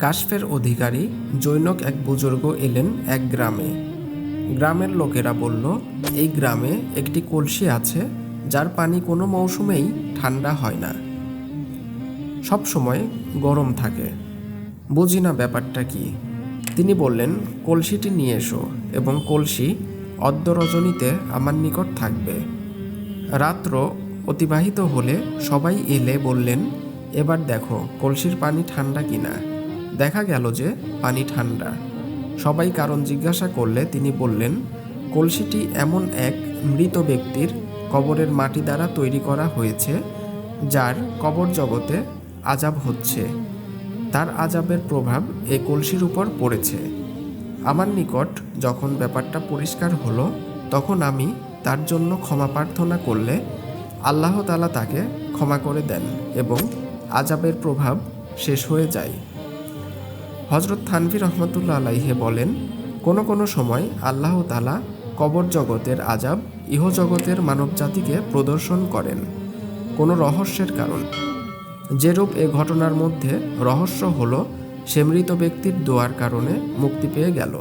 কাশফের অধিকারী জৈনক এক বুজুর্গ এলেন এক গ্রামে। গ্রামের লোকেরা বলল, এই গ্রামে একটি কলসি আছে যার পানি কোনো মৌসুমেই ঠান্ডা হয় না, সব সময় গরম থাকে। বুঝি না ব্যাপারটা কি। তিনি বললেন, কলসিটি নিয়ে এসো এবং কলসি অদ্য রজনীতে আমার নিকট থাকবে। রাত্র অতিবাহিত হলে সবাই এলে বললেন, এবার দেখো কলসির পানি ঠান্ডা কিনা। দেখা গেল যে পানি ঠান্ডা। সবাই কারণ জিজ্ঞাসা করলে তিনি বললেন, কলসিটি এমন এক মৃত ব্যক্তির কবরের মাটি দ্বারা তৈরি করা হয়েছে, যার কবর জগতে আযাব হচ্ছে। তার আযাবের প্রভাব এই কলসির উপর পড়েছে। আমার নিকট যখন ব্যাপারটা পরিষ্কার হলো, তখন আমি তার জন্য ক্ষমা প্রার্থনা করলে আল্লাহ তাআলা তাকে ক্ষমা করে দেন এবং আযাবের প্রভাব শেষ হয়ে যায়। হযরত থানভী রহমতুল্লাহ আলাইহি বলেন, কোনো সময় আল্লাহ তাআলা কবর জগতের আযাব ইহজগতের মানবজাতিকে প্রদর্শন করেন কোনো রহস্যের কারণ। যেরূপ এ ঘটনার মধ্যে রহস্য হলো, সে মৃত ব্যক্তির দোয়ার কারণে মুক্তি পেয়ে গেল।